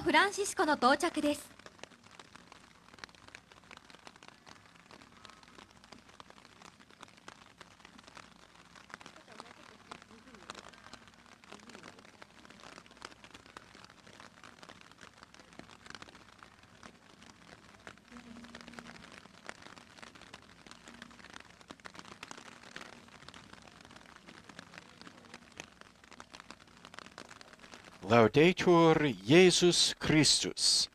フランシスコの到着です。Laudetur Jesus Christus.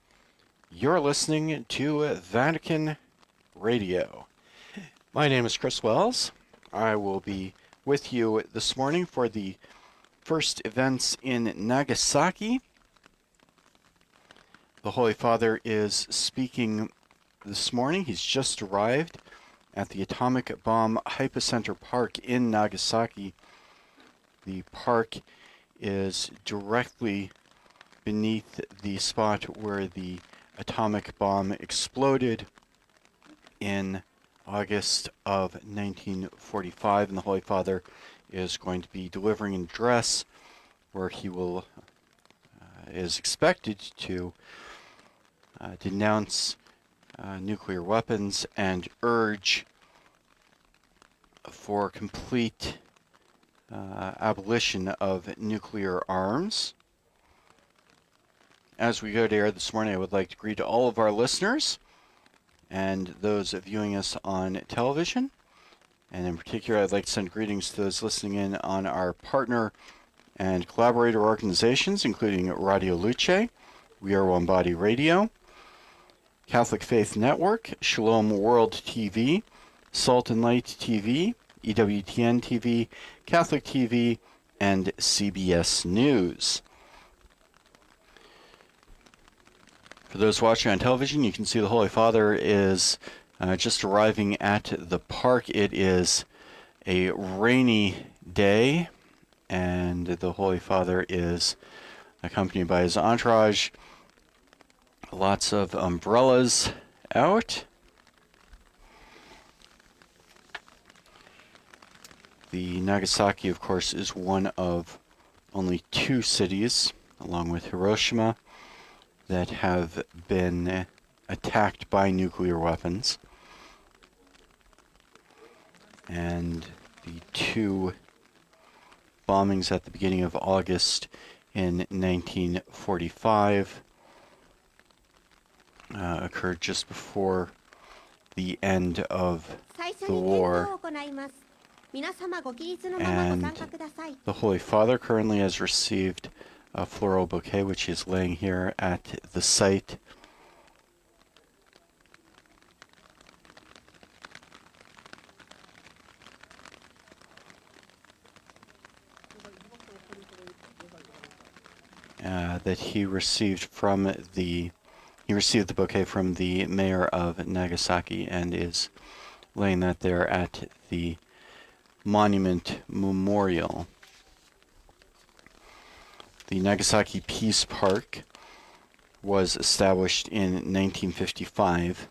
You're listening to Vatican Radio. My name is Chris Wells. I will be with you this morning for the first events in Nagasaki. The Holy Father is speaking this morning. He's just arrived at the Atomic Bomb Hypocenter Park in Nagasaki. The park is directly beneath the spot where the atomic bomb exploded in August of 1945, and the Holy Father is going to be delivering an address where he will is expected to denounce nuclear weapons and urge for complete abolition of nuclear arms. As we go to air this morning, I would like to greet all of our listeners and those viewing us on television. And in particular, I'd like to send greetings to those listening in on our partner and collaborator organizations, including Radio Luce, We Are One Body Radio, Catholic Faith Network, Shalom World TV, Salt and Light TV, EWTN TV, Catholic TV, and CBS News. For those watching on television, you can see the Holy Father is just arriving at the park. It is a rainy day, and the Holy Father is accompanied by his entourage. Lots of umbrellas out. The Nagasaki, of course, is one of only two cities, along with Hiroshima, that have been attacked by nuclear weapons. And the two bombings at the beginning of August in 1945 occurred just before the end of the war. And the Holy Father currently has received a floral bouquet, which he is laying here at the site. That he received the bouquet from the mayor of Nagasaki and is laying that there at the monument memorial. The Nagasaki Peace Park was established in 1955.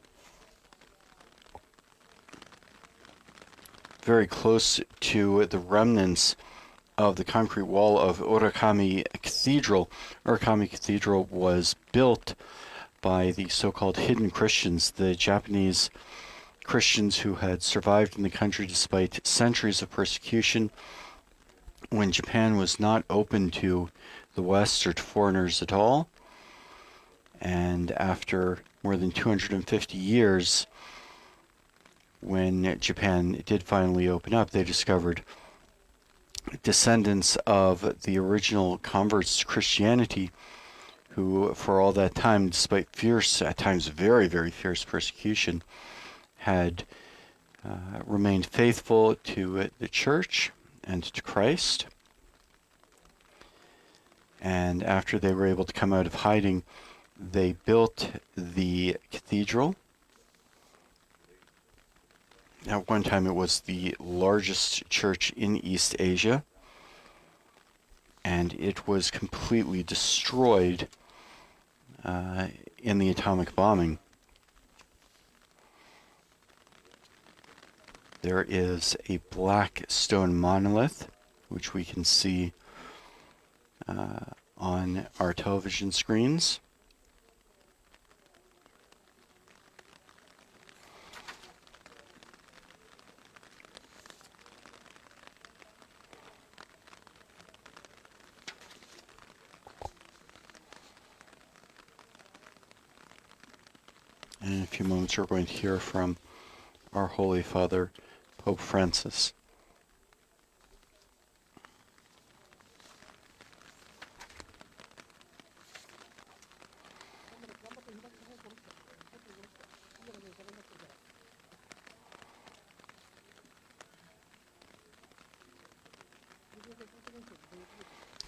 Very close to the remnants of the concrete wall of Urakami Cathedral. Urakami Cathedral was built by the so-called hidden Christians, the Japanese Christians who had survived in the country despite centuries of persecution when Japan was not open to the West or to foreigners at all. And after more than 250 years, when Japan did finally open up, they discovered descendants of the original converts to Christianity who, for all that time, despite fierce, at times very, very fierce persecution, had remained faithful to the church and to Christ. And after they were able to come out of hiding, they built the cathedral. At one time, it was the largest church in East Asia, and it was completely destroyed in the atomic bombing. There is a black stone monolith, which we can see on our television screens. In a few moments, we're going to hear from our Holy Father, Pope Francis.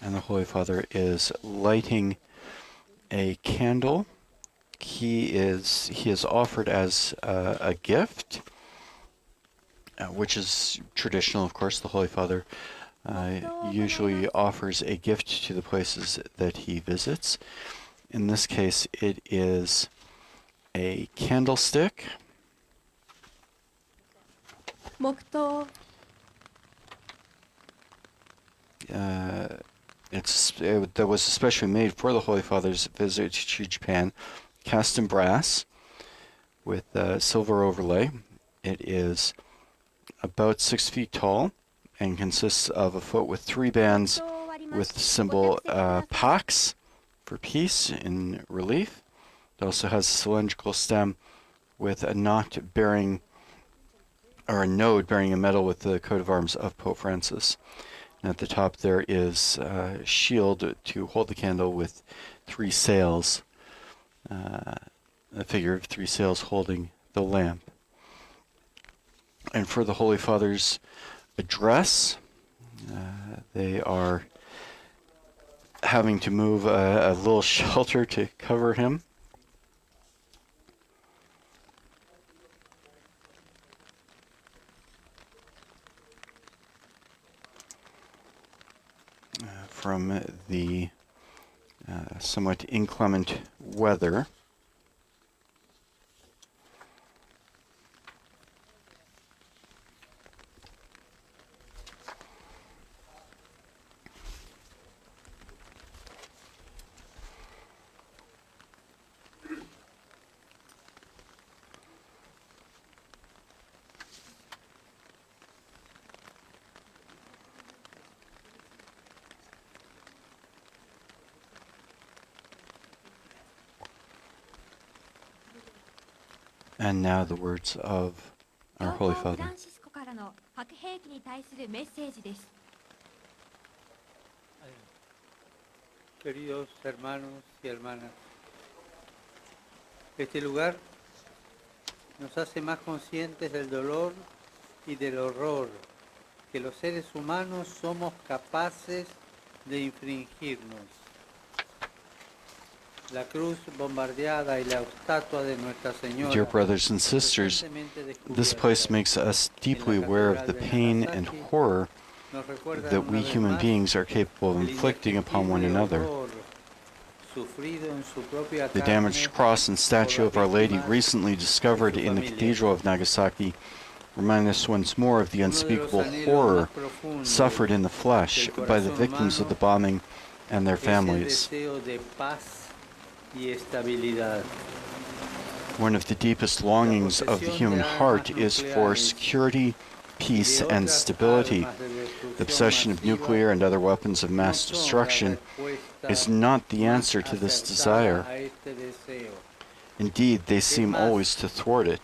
And the Holy Father is lighting a candle. He is offered as a gift, which is traditional, of course. The Holy Father usually offers a gift to the places that he visits. In this case, it is a candlestick. 黙祷 that was especially made for the Holy Father's visit to Japan, cast in brass with silver overlay. It is about 6 feet tall and consists of a foot with 3 bands with the symbol Pax for peace in relief. It also has a cylindrical stem with a knot bearing, or a node bearing a medal with the coat of arms of Pope Francis. And at the top there is a shield to hold the candle with 3 sails, a figure of 3 sails holding the lamp. And for the Holy Father's address, they are having to move a little shelter to cover him. From the somewhat inclement weather. And now the words of our Holy 教皇 Father. フランシスコからの核兵器に対するメッセージです。 Queridos hermanos y hermanas, este lugar nos hace más conscientes del dolor y del horror que los seres humanos somos capaces de infligirnos. La cruz bombardeada y la estatua de Nuestra Señora. Dear brothers and sisters, this place makes us deeply aware of the pain and horror that we human beings are capable of inflicting upon one another. The damaged cross and statue of Our Lady recently discovered in the Cathedral of Nagasaki remind us once more of the unspeakable horror suffered in the flesh by the victims of the bombing and their families. One of the deepest longings of the human heart is for security, peace, and stability. The obsession of nuclear and other weapons of mass destruction is not the answer to this desire. Indeed, they seem always to thwart it.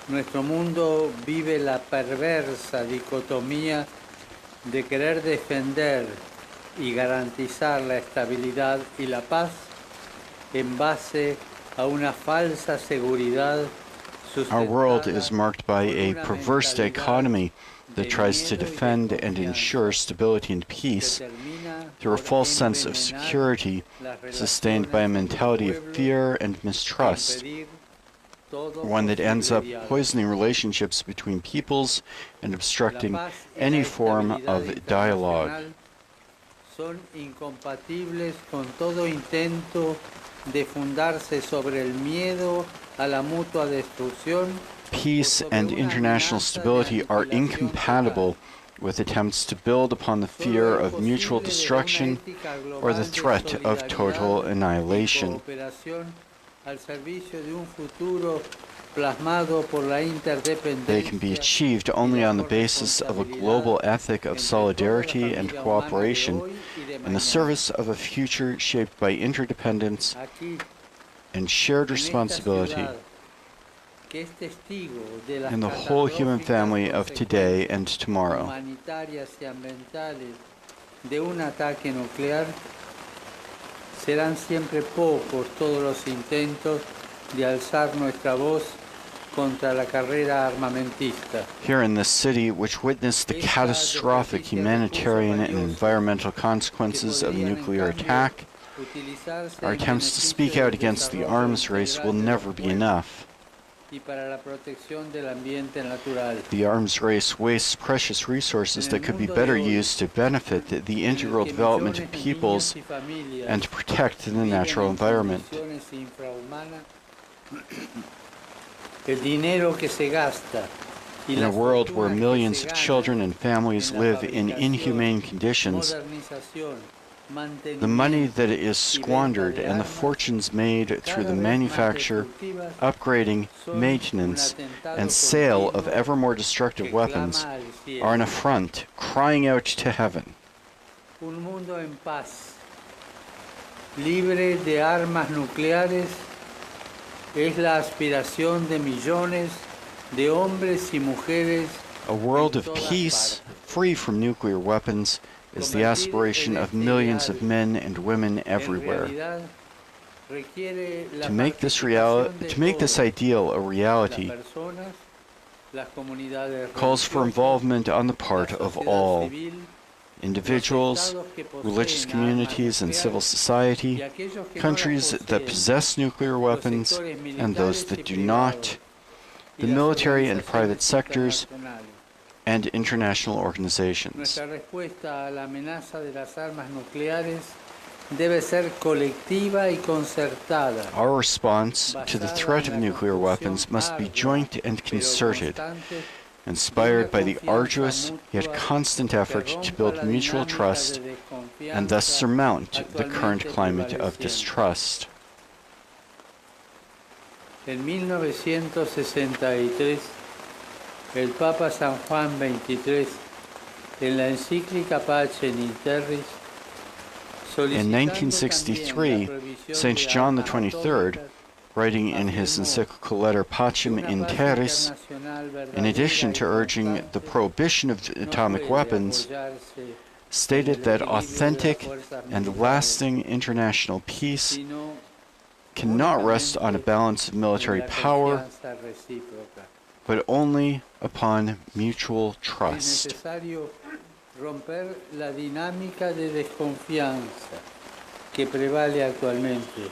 Nuestro mundo vive la perversa dicotomía de querer defender y garantizar la estabilidad y la paz en base a una falsa seguridad. Our world is marked by a perverse dichotomy that tries to defend and ensure stability and peace through a false sense of security sustained by a mentality of fear and mistrust, one that ends up poisoning relationships between peoples and obstructing any form of dialogue. Son incompatibles con todo intento de fundarse sobre el miedo a la mutua destrucción. Peace and international stability are incompatible with attempts to build upon the fear of mutual destruction or the threat of total annihilation. plasmado por la They can be interdependencia achieved only on the basis of a global ethic of solidarity and cooperation in the service of a future shaped by interdependence aquí and shared en esta responsibility ciudad, que es testigo de las in the whole human family of today and tomorrow. humanitarias y ambientales de un ataque nuclear, serán siempre pocos todos los intentos de alzar nuestra voz contra la carrera armamentista. Here in this city, which witnessed the catastrophic humanitarian and environmental consequences of a nuclear attack, our attempts to speak out against the arms race will never be enough. Y para la protección del ambiente natural. The arms race wastes precious resources that could be better used to benefit the integral development of peoples and to protect the natural environment. In a world where millions of children and families live in inhumane conditions, the money that is squandered and the fortunes made through the manufacture, upgrading, maintenance, and sale of ever more destructive weapons are an affront crying out to heaven. Un mundo en paz, libre de armas nucleares, es la aspiración de millones de hombres y mujeres. A world of peace, free from nuclear weapons, is the aspiration of millions of men and women everywhere. To make this ideal a reality calls for involvement on the part of all, individuals, religious communities and civil society, countries that possess nuclear weapons and those that do not, the military and private sectors, and international organizations. Nuestra respuesta a la amenaza de las armas nucleares debe ser colectiva y concertada. Our response to the threat of nuclear weapons must be joint and concerted, inspired by the arduous yet constant effort to build mutual trust and thus surmount the current climate of distrust. En 1963, el Papa San Juan XXIII, en la encíclica Pace in Terris, in 1963, St. John the 23rd, writing in his encyclical letter Pacem in Terris, in addition to urging the prohibition of atomic weapons, stated that authentic and lasting international peace cannot rest on a balance of military power, but only upon mutual trust. Romper la dinámica de desconfianza que prevale actualmente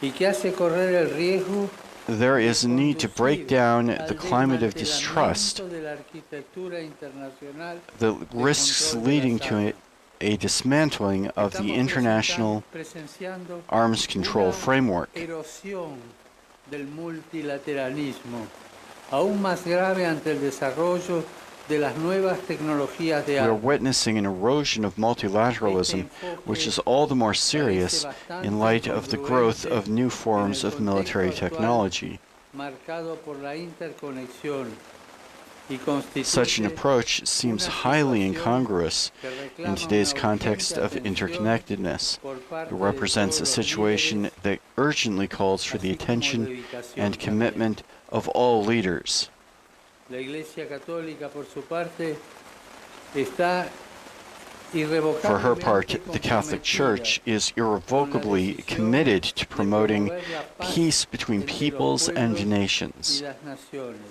y que hace correr el riesgo. There is a need to break down the climate of distrust that risks leading to a dismantling of the international arms control framework. Erosión del multilateralismo, aún más grave ante el desarrollo de las nuevas tecnologías de We are armas. witnessing an erosion of multilateralism, which is all the more serious in light of the growth of new forms of military technology. Marcado por la interconexión y Such an constituye approach seems highly incongruous in today's context of interconnectedness. It represents a situation that urgently calls for the attention and commitment of all leaders. La Iglesia Católica, por su parte, está irrevocablemente For her part, the Catholic Church is irrevocably committed to promoting peace between peoples and nations. y las naciones.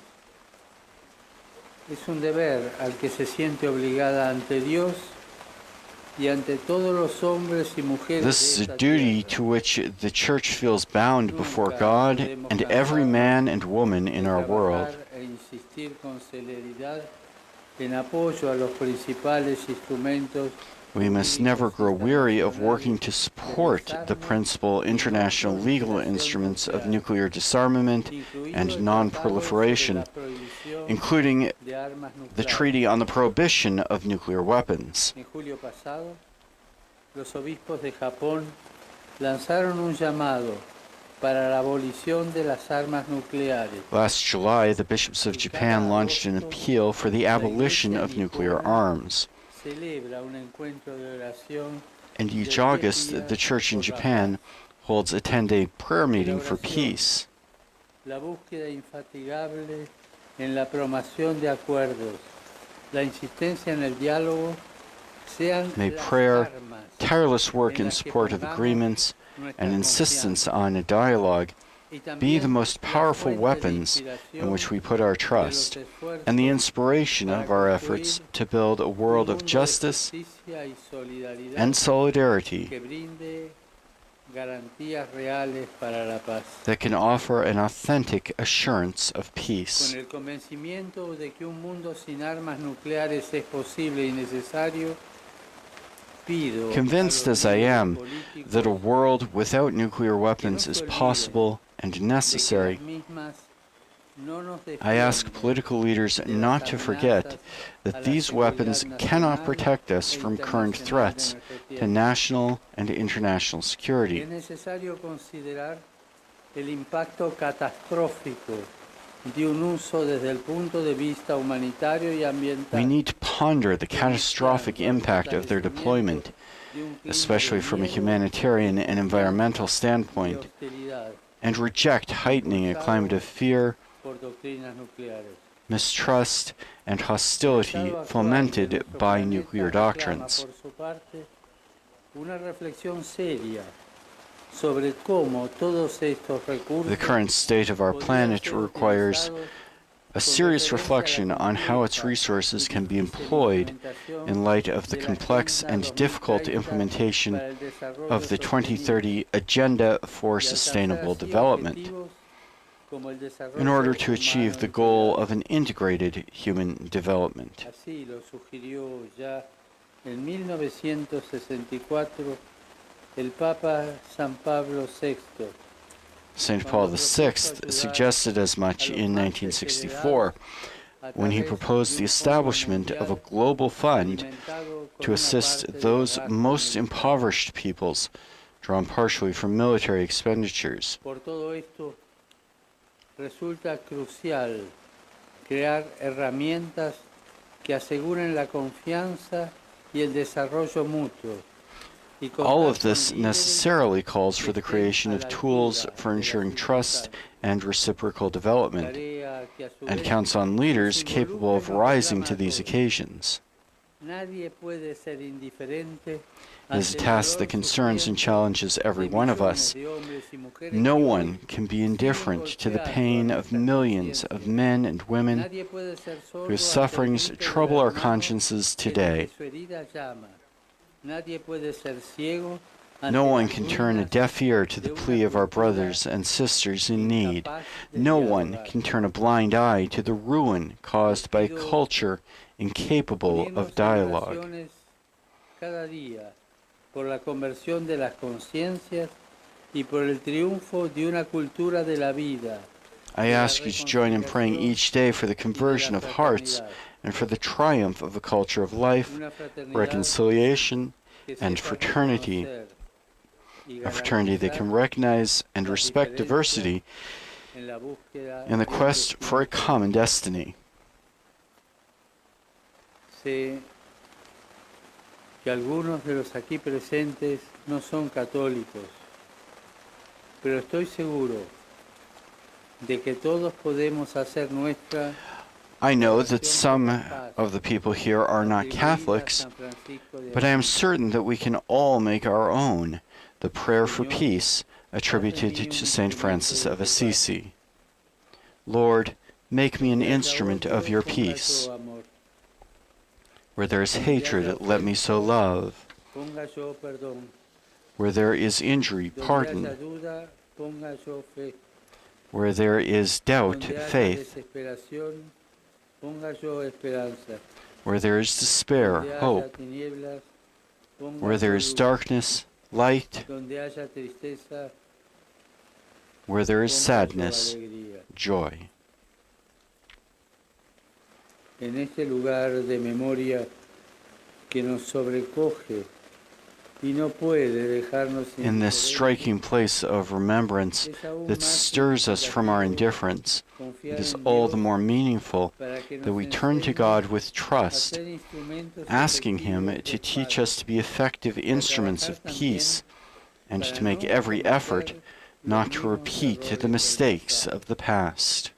Es un deber al que se siente obligada ante Dios y ante todos los hombres y mujeres This is a duty to which the Church feels bound before God and every man and woman in our world. e insistir con celeridad en apoyo a los principales instrumentos. We must never grow weary of working to support the principal international legal instruments of nuclear disarmament and non-proliferation, including the Treaty on the Prohibition of Nuclear Weapons. En julio pasado, los obispos de Japón lanzaron un llamado para la abolición de las armas nucleares. Last July, the bishops of Japan launched an appeal for the abolition of nuclear arms. Celebra un encuentro de oración And de each 10 August, días the Church in por la Japan paz. holds a 10-day prayer meeting for peace. La búsqueda infatigable en la promoción de acuerdos, la insistencia en el diálogo, sean May las prayer, armas tireless work en in las que support of pongamos agreements, nuestra and insistence confianza. on a dialogue Y be the también most la powerful fuente de weapons in inspiración which we put our de los trust, and the esfuerzos inspiration para of our construir efforts to build a un world of mundo de justice justicia y solidaridad and solidarity que brinde garantías reales para la paz. that can offer an authentic assurance of Con peace. el convencimiento de que un mundo sin armas nucleares es posible y necesario, pido Convinced a los as I líderes am that a políticos world without nuclear que no weapons se is olviden possible and de que necessary, las mismas no nos I ask defienden political leaders de las not to forget amenazas a that la these weapons seguridad cannot nacional protect us e from current internacional de threats nuestro to tiempo. national and international Es security. necesario considerar el impacto catastrófico de un uso desde el punto de vista humanitario y We ambiental, need to ponder the catastrophic propiciando el impact of their fortalecimiento deployment, de un clima de especially from a miedo, humanitarian and environmental desconfianza y standpoint, hostilidad and reject heightening a climate of fear, por doctrinas nucleares. mistrust, and El hostility estado actual de fomented nuestro by planeta nuclear reclama, doctrines. por su parte, una reflexión seria sobre cómo todos estos The recursos current state of our podrían planet ser requires utilizados a con serious referencia a la reflection on how its compleja resources y can be difícil employed implementación in light of the de la complex Agenda and difficult 2030 implementation para el desarrollo of the sostenible 2030 Agenda for y alcanzar Sustainable así Development objetivos como el in order desarrollo to achieve humano the goal integral. of an integrated human development. Así lo sugirió ya en 1964 el Papa San Pablo VI, St. cuando Paul propuso VI ayudar suggested as a much los in más 1964 desheredados a when he través proposed de the un fondo establishment of a mundial global fund alimentado con to una assist parte del those gasto most militar. impoverished peoples, drawn partially from military expenditures. Por todo esto, resulta crucial crear herramientas que aseguren la confianza y el desarrollo mutuo y All contar of con this líderes necessarily calls que for the estén creation a of la tools altura for de las ensuring trust circunstancias. and reciprocal development, Tarea que a su and vez counts on nos leaders capable involucra y of nos rising reclama to a these todos. occasions. Nadie puede ser indiferente It is a ante el task that dolor concerns and sufriente challenges every de one of millones us. de hombres y mujeres No que one hoy can be siguen indifferent to the golpeando a pain of nuestras millions of conciencias. men and women Nadie puede ser whose sordo ante el sufferings grito del trouble our hermano consciences que desde today. su herida llama. Nadie puede ser ciego ante No one las can turn a ruinas deaf ear to de the una plea of our cultura brothers and sisters in need. incapaz de No one dialogar. can turn a blind eye to the ruin caused by a Les pido culture incapable unirnos of en dialogue. oraciones cada día por la conversión de las conciencias y por el triunfo de una cultura de la vida, I de la ask you to join in praying reconciliación each day for the y de la conversion of hearts fraternidad. and for the triumph of a culture of life, Una fraternidad reconciliation, que and sepa fraternity, reconocer y a fraternity that can recognize and las respect diferencias diversity en la búsqueda in the de un quest for a destino common común. destiny. Sé que algunos de los aquí presentes no son católicos, pero estoy seguro de que todos podemos hacer nuestra I la know that oración por some la paz of the people here are not atribuida a Catholics, San Francisco de but I am Asís. certain that we can all make our own the prayer for Señor, peace attributed haz de mí to un Saint instrumento Francis de of tu paz. Assisi. Lord, make me an Donde haya instrument odio, of your ponga peace. yo amor. Where there is Donde haya hatred, let me so ofensa, love. ponga yo perdón. Where there is injury, Donde haya pardon. duda, ponga yo fe. Where there is doubt, Donde haya faith. desesperación, ponga yo esperanza. Where there is despair, Donde haya hope. tinieblas, ponga Where there yo is luz. darkness, light. Donde haya tristeza, Where there is ponga yo sadness, alegría. joy. En este lugar de memoria que nos sobrecoge y no puede dejarnos in this striking place of remembrance that stirs us from our indifference, it is all the more meaningful that we turn to God with trust, asking Him to teach us to be effective instruments of peace and to make every effort not to repeat the mistakes of the past.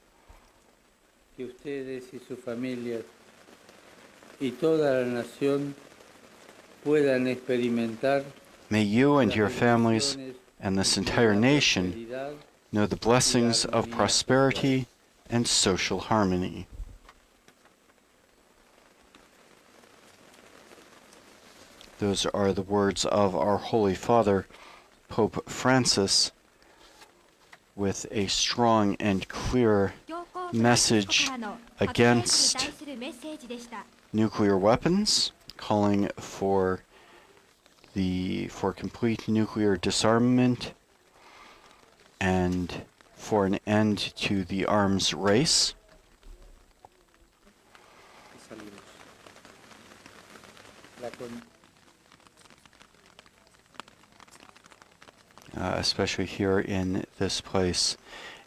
Que ustedes y sus familias y toda la nación puedan experimentar May you and your families and this entire nation know the blessings of prosperity and social harmony. Those are the words of our Holy Father, Pope Francis, with a strong and clear message against nuclear weapons, calling for complete nuclear disarmament and for an end to the arms race. Especially here in this place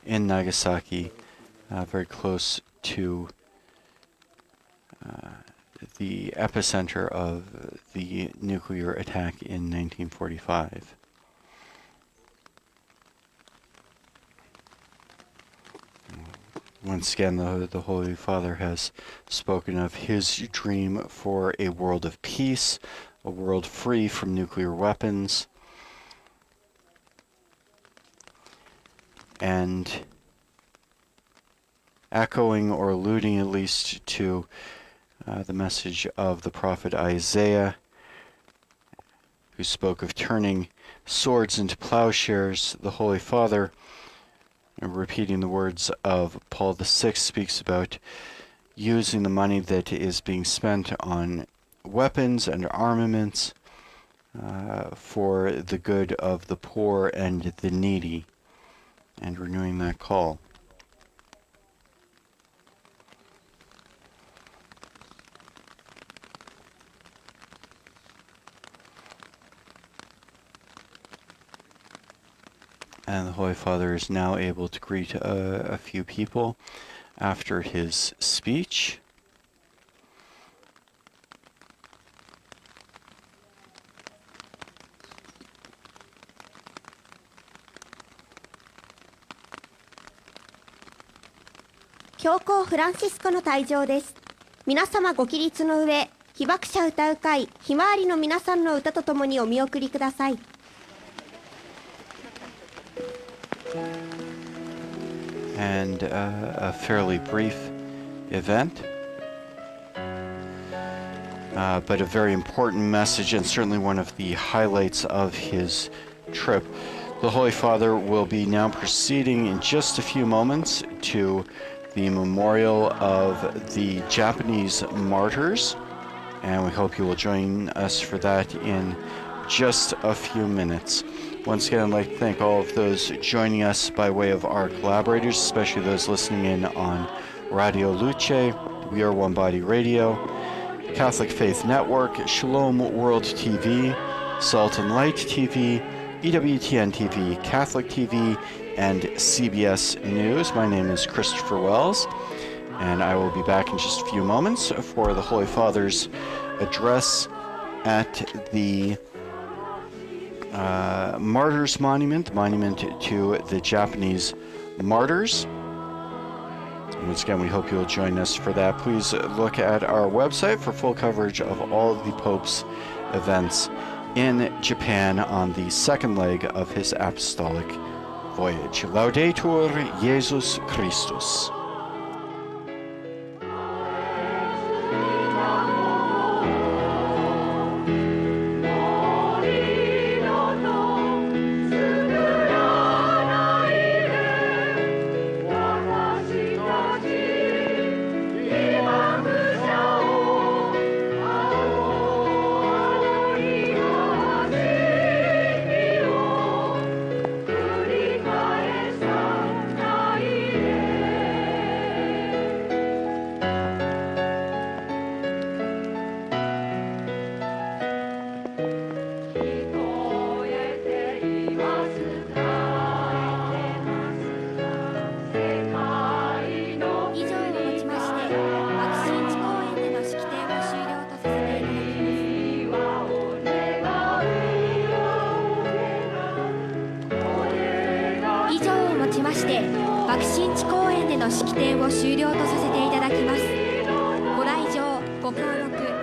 in Nagasaki, very close to the epicenter of the nuclear attack in 1945. Once again, the Holy Father has spoken of his dream for a world of peace, a world free from nuclear weapons, and echoing or alluding at least to the message of the prophet Isaiah, who spoke of turning swords into plowshares. The Holy Father, repeating the words of Paul VI, speaks about using the money that is being spent on weapons and armaments for the good of the poor and the needy, and renewing that call. And the Holy Father is now able to greet a few people after his speech.教皇フランシスコの退場です。皆様ご起立の上、被爆者歌う会ひまわりの皆さんの歌とともにお見送りください。And a fairly brief event, but a very important message and certainly one of the highlights of his trip. The Holy Father will be now proceeding in just a few moments to the memorial of the Japanese martyrs, and we hope you will join us for that in just a few minutes. Once again, I'd like to thank all of those joining us by way of our collaborators, especially those listening in on Radio Luce, We Are One Body Radio, Catholic Faith Network, Shalom World TV, Salt and Light TV, EWTN TV, Catholic TV, and CBS News. My name is Christopher Wells, and I will be back in just a few moments for the Holy Father's address at the Martyrs Monument to the Japanese martyrs. Once again, we hope you'll join us for that. Please look at our website for full coverage of all of the Pope's events in Japan on the second leg of his apostolic voyage. Laudetur Jesus Christus. きまして爆心地公園での式典を終了とさせていただきます。ご来場ご協力